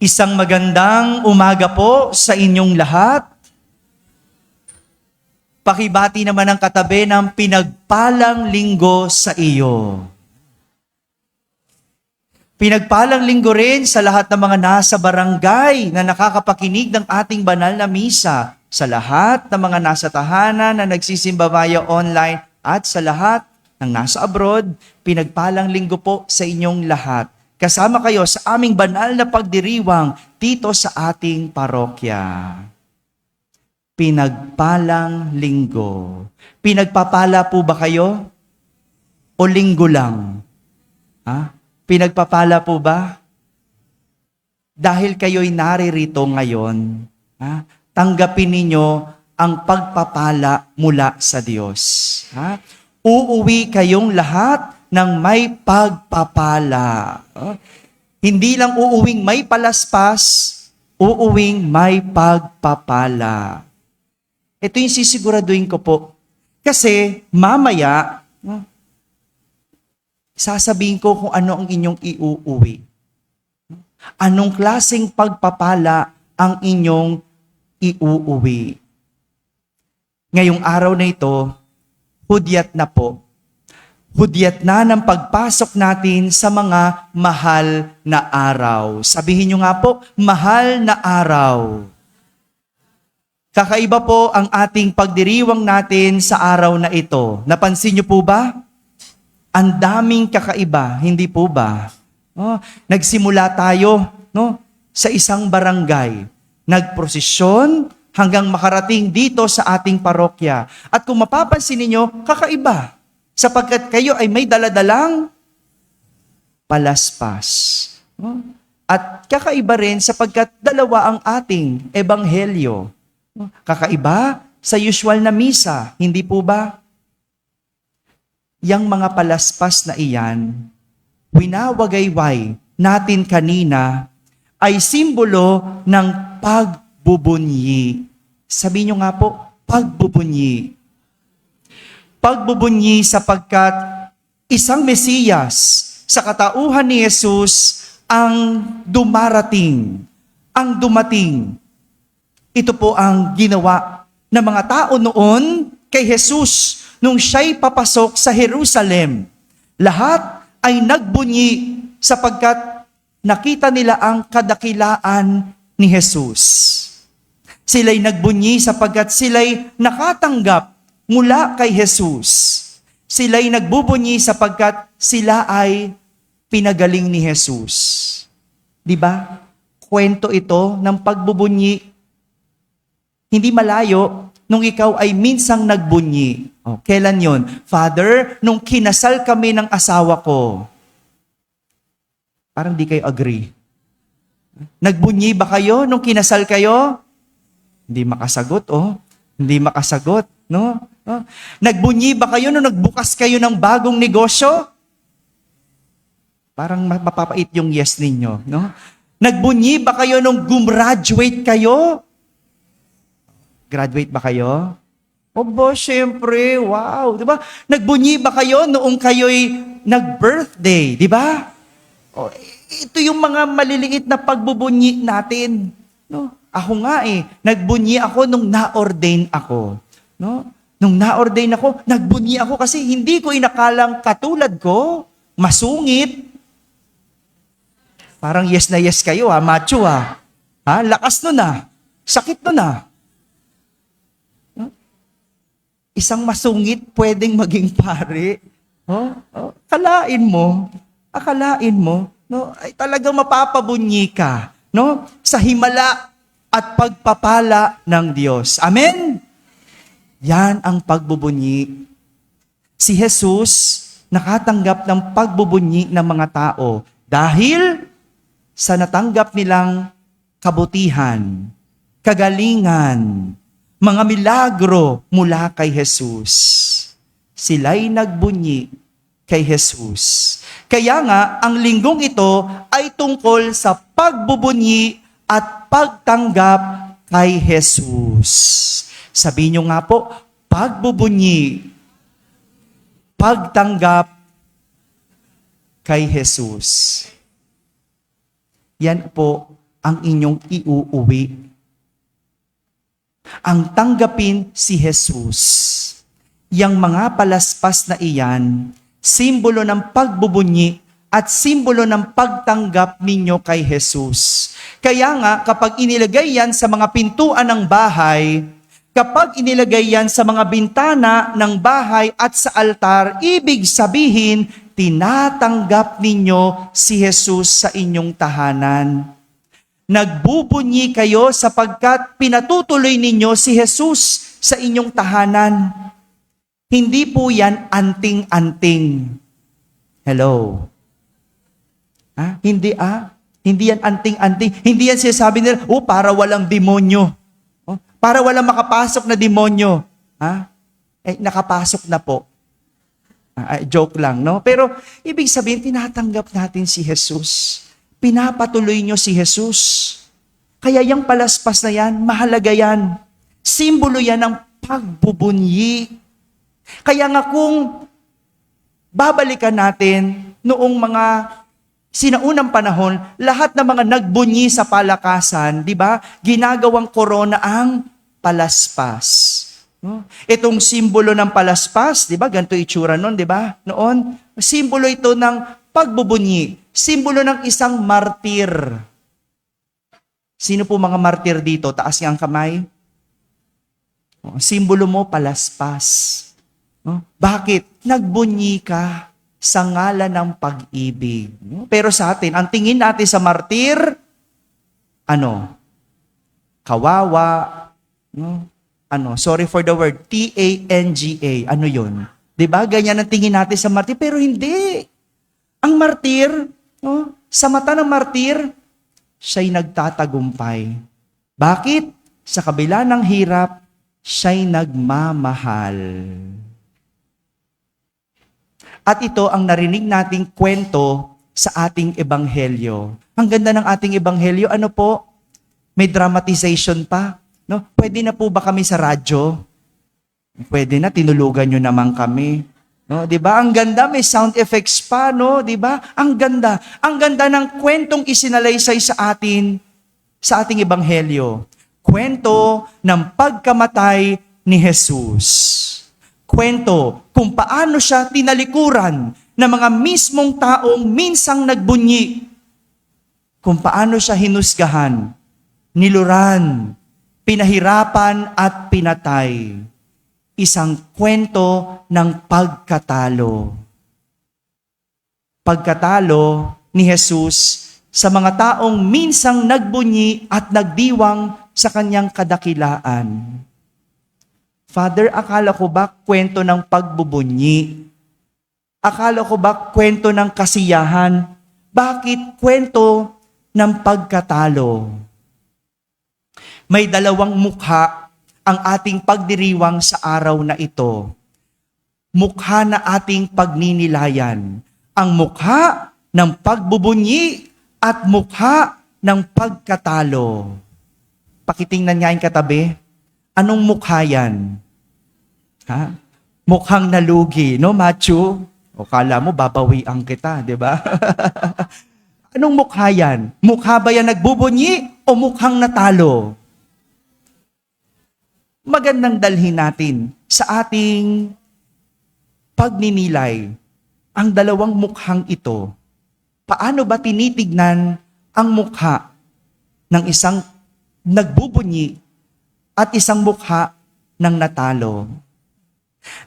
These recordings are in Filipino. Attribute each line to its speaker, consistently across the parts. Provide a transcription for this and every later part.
Speaker 1: Isang magandang umaga po sa inyong lahat. Pakibati naman ang katabi ng pinagpalang linggo sa iyo. Pinagpalang linggo rin sa lahat ng mga nasa barangay na nakakapakinig ng ating banal na misa, sa lahat ng mga nasa tahanan na nagsisimba via online at sa lahat ng nasa abroad, pinagpalang linggo po sa inyong lahat. Kasama kayo sa aming banal na pagdiriwang dito sa ating parokya. Pinagpalang linggo. Pinagpapala po ba kayo? O linggo lang? Ha? Pinagpapala po ba? Dahil kayo'y naririto ngayon, ha? Tanggapin ninyo ang pagpapala mula sa Diyos. Ha? Uuwi kayong lahat ng may pagpapala. Hindi lang uuwing may palaspas, uuwing may pagpapala. Ito yung sisiguraduhin ko po. Kasi mamaya, sasabihin ko kung ano ang inyong iuuwi. Anong klaseng pagpapala ang inyong iuuwi. Ngayong araw na ito, hudyat na po. Hudyat na ng pagpasok natin sa mga mahal na araw. Sabihin nyo nga po, mahal na araw. Kakaiba po ang ating pagdiriwang natin sa araw na ito. Napansin nyo po ba? Ang daming kakaiba, hindi po ba? Nagsimula tayo sa isang barangay. Nagprosesyon hanggang makarating dito sa ating parokya. At kung mapapansin ninyo, kakaiba. Sapagkat kayo ay may daladalang palaspas. At kakaiba rin sapagkat dalawa ang ating ebanghelyo. Kakaiba sa usual na misa, hindi po ba? Yang mga palaspas na iyan, winawagayway natin kanina, ay simbolo ng pagbubunyi. Sabi nyo nga po, pagbubunyi. Pagbubunyi sapagkat isang Mesiyas sa katauhan ni Jesus ang dumarating, ang dumating. Ito po ang ginawa ng mga tao noon kay Jesus nung siya'y papasok sa Jerusalem. Lahat ay nagbunyi sapagkat nakita nila ang kadakilaan ni Jesus. Sila'y nagbunyi sapagkat sila'y nakatanggap mula kay Jesus. Sila'y nagbubunyi sapagkat sila ay pinagaling ni Jesus. Di ba? Kwento ito ng pagbubunyi. Hindi malayo nung ikaw ay minsang nagbunyi. Kailan yon? Father, nung kinasal kami ng asawa ko. Parang di kayo agree. Nagbunyi ba kayo nung kinasal kayo? Hindi makasagot, Hindi makasagot, no? Nagbunyi ba kayo nung nagbukas kayo ng bagong negosyo? Parang mapapait yung yes ninyo, no? Nagbunyi ba kayo nung gumraduate kayo? Graduate ba kayo? Obo, syempre, wow, di ba? Nagbunyi ba kayo noong kayo'y nag-birthday, di ba? Ito yung mga maliliit na pagbubunyi natin, no? Ako nga nagbunyi ako nung na-ordain ako, no? Nung na-ordain ako, nagbunyi ako kasi hindi ko inakalang katulad ko, masungit. Parang yes na yes kayo, macho lakas nun sakit nun Isang masungit pwedeng maging pare. Akalain mo, no? Ay talagang mapapabunyi ka, no? Sa himala at pagpapala ng Diyos. Amen? Yan ang pagbubunyi. Si Jesus nakatanggap ng pagbubunyi ng mga tao dahil sa natanggap nilang kabutihan, kagalingan, mga milagro mula kay Jesus. Sila'y nagbunyi kay Jesus. Kaya nga, ang linggong ito ay tungkol sa pagbubunyi at pagtanggap kay Jesus. Sabihin nyo nga po, pagbubunyi, pagtanggap kay Jesus. Yan po ang inyong iuuwi. Ang tanggapin si Jesus. Yang mga palaspas na iyan, simbolo ng pagbubunyi at simbolo ng pagtanggap ninyo kay Jesus. Kaya nga, kapag inilagay yan sa mga pintuan ng bahay, kapag inilagay yan sa mga bintana ng bahay at sa altar, ibig sabihin, tinatanggap ninyo si Jesus sa inyong tahanan. Nagbubunyi kayo sapagkat pinatutuloy ninyo si Jesus sa inyong tahanan. Hindi po yan anting-anting. Hello? Hindi yan anting-anting. Hindi yan sinasabi nila, para walang demonyo. Para walang makapasok na demonyo. Nakapasok na po. Joke lang, no? Pero ibig sabihin, tinatanggap natin si Jesus. Pinapatuloy nyo si Jesus. Kaya yung palaspas na yan, mahalaga yan. Simbolo yan ng pagbubunyi. Kaya nga kung babalikan natin noong mga sinaunang panahon, lahat ng mga nagbunyi sa palakasan, di ba? Ginagawang korona ang palaspas. No? Itong simbolo ng palaspas, di ba? Ganito itsura nun, di ba? Noon, simbolo ito ng pagbubunyi. Simbolo ng isang martir. Sino po mga martir dito? Taas niya ang kamay. Simbolo mo, palaspas. No? Bakit? Nagbunyi ka sa ngalan ng pag-ibig. No? Pero sa atin, ang tingin natin sa martir, kawawa, no? Sorry for the word, T-A-N-G-A. Ano yun? Diba? Ganyan ang tingin natin sa martir, pero hindi. Ang martir, no? Sa mata ng martir, siya'y nagtatagumpay. Bakit? Sa kabila ng hirap, siya'y nagmamahal. At ito ang narinig nating kwento sa ating ebanghelyo. Ang ganda ng ating ebanghelyo, ano po? May dramatization pa. No? Pwede na po ba kami sa radyo? Pwede na, tinulugan nyo naman kami. No, 'di ba? Ang ganda, may sound effects pa, no? 'Di ba? Ang ganda. Ang ganda ng kwentong isinalaysay sa ating ebanghelyo. Kwento ng pagkamatay ni Jesus. Kwento kung paano siya tinalikuran ng mga mismong taong minsang nagbunyi. Kung paano siya hinusgahan, niluran, pinahirapan at pinatay. Isang kwento ng pagkatalo. Pagkatalo ni Jesus sa mga taong minsang nagbunyi at nagdiwang sa kanyang kadakilaan. Father, akala ko ba kwento ng pagbubunyi? Akala ko ba kwento ng kasiyahan? Bakit kwento ng pagkatalo? May dalawang mukha ang ating pagdiriwang sa araw na ito. Mukha na ating pagninilayan. Ang mukha ng pagbubunyi at mukha ng pagkatalo. Pakitingnan nga yung katabi. Anong mukha yan? Mukhang nalugi, no, Matthew? O kala mo, babawian kita, di ba? Anong mukha yan? Mukha ba yan nagbubunyi o mukhang natalo? Magandang dalhin natin sa ating pagninilay ang dalawang mukhang ito. Paano ba tinitignan ang mukha ng isang nagbubunyi at isang mukha ng natalo?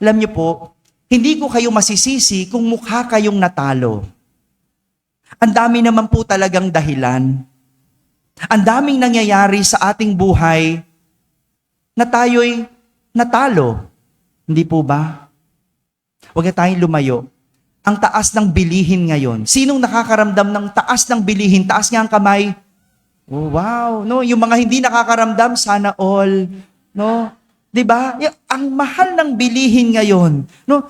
Speaker 1: Alam niyo po, hindi ko kayo masisisi kung mukha kayong natalo. Ang dami naman po talagang dahilan. Ang daming nangyayari sa ating buhay na tayo'y natalo. Hindi po ba? Huwag na tayong lumayo. Ang taas ng bilihin ngayon. Sinong nakakaramdam ng taas ng bilihin? Taas nga ang kamay. Oh, wow. No, yung mga hindi nakakaramdam, sana all. No? 'Di ba? Ang mahal ng bilihin ngayon. No?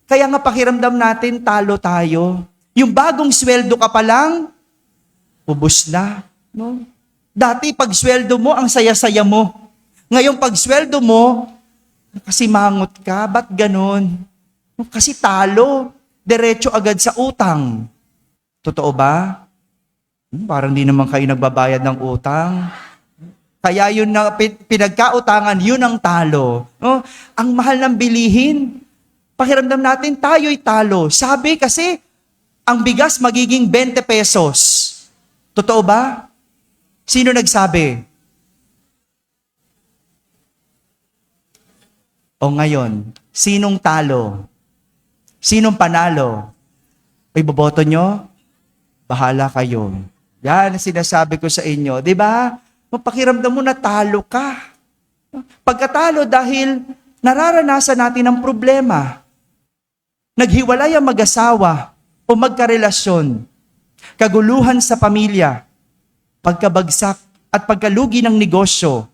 Speaker 1: Kaya nga pakiramdam natin, talo tayo. Yung bagong sweldo ka pa lang, ubos na. No? Dati pag sweldo mo, ang saya-saya mo. Ngayon, pag sweldo mo, kasi mangot ka, ba't ganun? Kasi talo, diretso agad sa utang. Totoo ba? Parang di naman kayo nagbabayad ng utang. Kaya yun na pinagkautangan, yun ang talo. No? Ang mahal ng bilihin, pakiramdam natin tayo'y talo. Sabi kasi, ang bigas magiging 20 pesos. Totoo ba? Sino nagsabi? O ngayon, sinong talo? Sinong panalo? Ay, boboto nyo? Bahala kayo. Yan ang sinasabi ko sa inyo. Di ba? Pakiramdam mo na talo ka. Pagkatalo dahil nararanasan natin ang problema. Naghiwalay ang mag-asawa o magkarelasyon. Kaguluhan sa pamilya. Pagkabagsak at pagkalugi ng negosyo.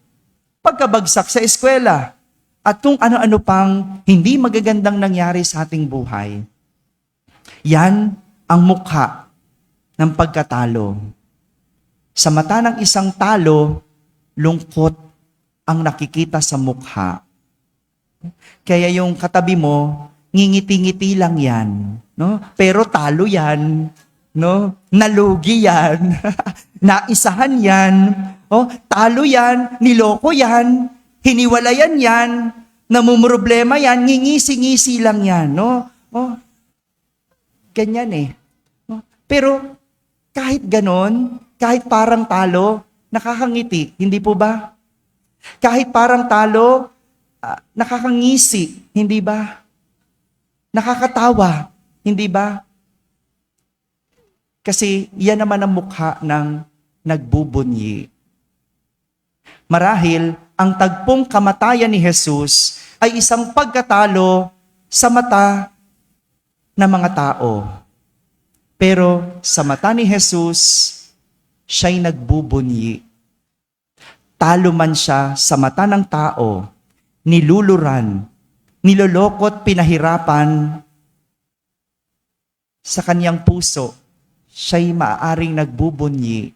Speaker 1: Pagkabagsak sa eskwela. At kung ano-ano pang hindi magagandang nangyari sa ating buhay. Yan ang mukha ng pagkatalo. Sa mata ng isang talo, lungkot ang nakikita sa mukha. Kaya yung katabi mo, ngingiti-ngiti lang yan. No? Pero talo yan. No? Nalugi yan. Naisahan yan. Oh, talo yan. Niloko yan. Hiniwalayan yan. Namumroblema yan. Ngingisi-ngisi lang yan. No? Oh, ganyan eh. No? Pero kahit ganon, kahit parang talo, nakakangiti. Hindi po ba? Kahit parang talo, nakakangisi. Hindi ba? Nakakatawa. Hindi ba? Kasi yan naman ang mukha ng nagbubunyi. Marahil, ang tagpong kamatayan ni Jesus ay isang pagkatalo sa mata ng mga tao. Pero sa mata ni Jesus, siya'y nagbubunyi. Talo man siya sa mata ng tao, niluluran, nilolokot, pinahirapan, sa kanyang puso, siya'y maaaring nagbubunyi.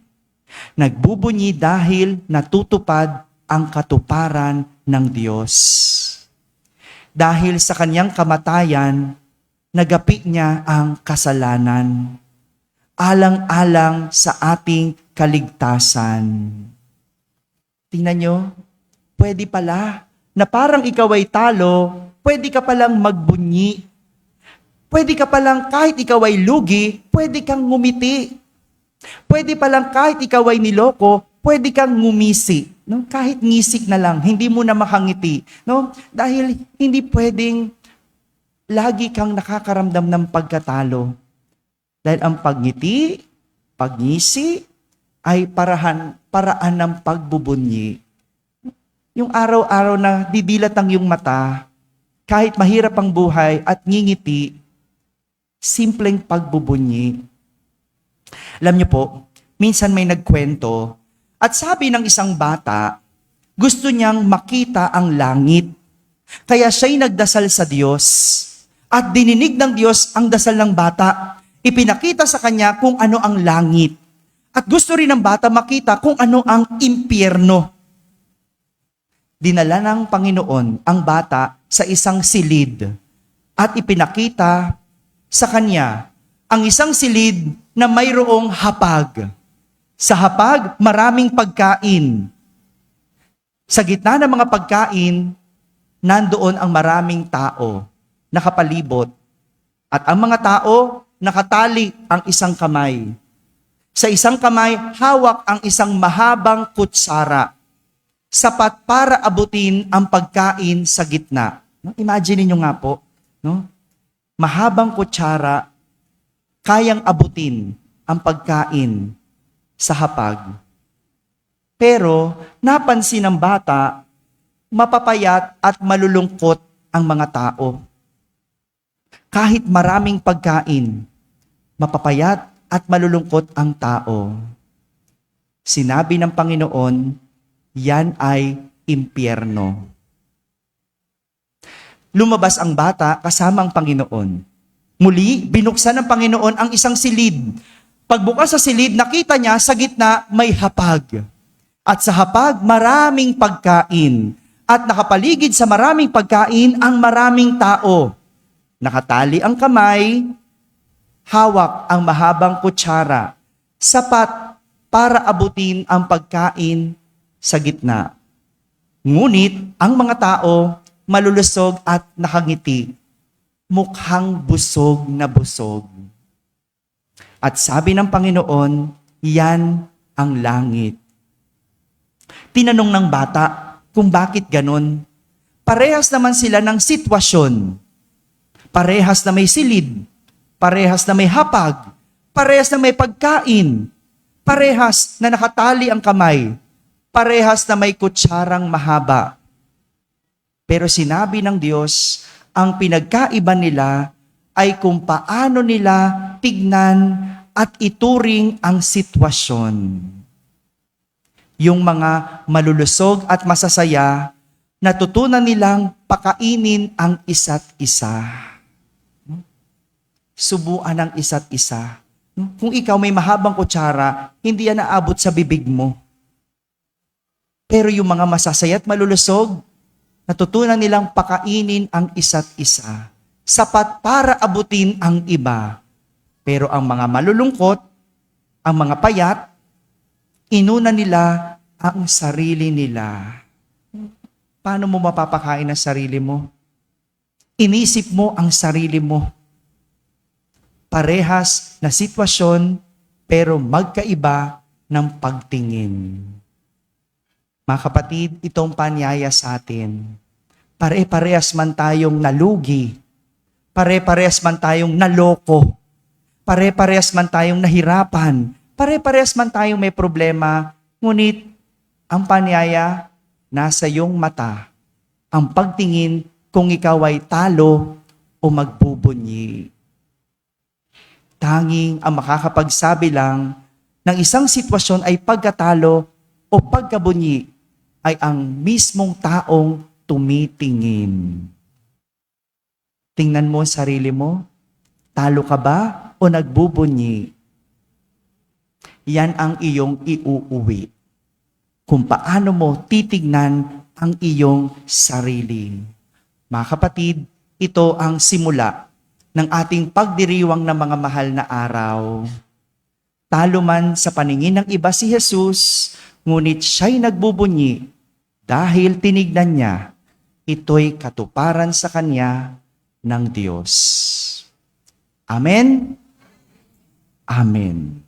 Speaker 1: Nagbubunyi dahil natutupad ang katuparan ng Diyos. Dahil sa kanyang kamatayan, nagapi niya ang kasalanan. Alang-alang sa ating kaligtasan. Tingnan nyo, pwede pala na parang ikaw ay talo, pwede ka palang magbunyi. Pwede ka palang kahit ikaw ay lugi, pwede kang ngumiti. Pwede palang kahit ikaw ay niloko, pwede kang ngumisi. No? Kahit ngisik na lang, hindi mo na makangiti. No? Dahil hindi pwedeng lagi kang nakakaramdam ng pagkatalo. Dahil ang pagngiti, pagngisi, ay paraan ng pagbubunyi. Yung araw-araw na didilat ang iyong mata, kahit mahirap ang buhay at ngingiti, simpleng pagbubunyi. Alam niyo po, minsan may nagkwento, at sabi ng isang bata, gusto niyang makita ang langit. Kaya siya'y nagdasal sa Diyos. At dininig ng Diyos ang dasal ng bata. Ipinakita sa kanya kung ano ang langit. At gusto rin ng bata makita kung ano ang impyerno. Dinala ng Panginoon ang bata sa isang silid. At ipinakita sa kanya ang isang silid na mayroong hapag. Sa hapag, maraming pagkain. Sa gitna ng mga pagkain, nandoon ang maraming tao, nakapalibot. At ang mga tao, nakatali ang isang kamay. Sa isang kamay, hawak ang isang mahabang kutsara. Sapat para abutin ang pagkain sa gitna. Imagine niyo nga po, no? Mahabang kutsara, kayang abutin ang pagkain sa hapag. Pero napansin ng bata, mapapayat at malulungkot ang mga tao. Kahit maraming pagkain, mapapayat at malulungkot ang tao. Sinabi ng Panginoon, yan ay impyerno. Lumabas ang bata kasama ang Panginoon. Muli, binuksan ng Panginoon ang isang silid. Pagbukas sa silid, nakita niya sa gitna may hapag. At sa hapag, maraming pagkain. At nakapaligid sa maraming pagkain ang maraming tao. Nakatali ang kamay, hawak ang mahabang kutsara. Sapat para abutin ang pagkain sa gitna. Ngunit ang mga tao malulusog at nakangiti, mukhang busog na busog. At sabi ng Panginoon, yan ang langit. Tinanong ng bata kung bakit ganon. Parehas naman sila ng sitwasyon. Parehas na may silid. Parehas na may hapag. Parehas na may pagkain. Parehas na nakatali ang kamay. Parehas na may kutsarang mahaba. Pero sinabi ng Diyos, ang pinagkaiba nila ay kung paano nila tignan at ituring ang sitwasyon. Yung mga malulusog at masasaya, natutunan nilang pakainin ang isa't isa. Subuan ang isa't isa. Kung ikaw may mahabang kutsara, hindi yan naabot sa bibig mo. Pero yung mga masasaya at malulusog, natutunan nilang pakainin ang isa't isa. Sapat para abutin ang iba. Pero ang mga malulungkot, ang mga payat, inuna nila ang sarili nila. Paano mo mapapakain ang sarili mo? Inisip mo ang sarili mo. Parehas na sitwasyon, pero magkaiba ng pagtingin. Mga kapatid, itong panyaya sa atin. Pare-parehas man tayong nalugi. Pare-parehas man tayong naloko. Pare-parehas man tayong nahirapan. Pare-parehas man tayong may problema. Ngunit, ang panyaya, nasa iyong mata. Ang pagtingin kung ikaw ay talo o magbubunyi. Tanging ang makakapagsabi lang ng isang sitwasyon ay pagkatalo o pagkabunyi ay ang mismong taong tumitingin. Tingnan mo ang sarili mo. Talo ka ba o nagbubunyi? Yan ang iyong iuuwi. Kung paano mo titignan ang iyong sarili. Mga kapatid, ito ang simula ng ating pagdiriwang ng mga mahal na araw. Talo man sa paningin ng iba si Jesus, ngunit siya'y nagbubunyi dahil tinignan niya, ito'y katuparan sa kanya ng Diyos. Amen? Amen.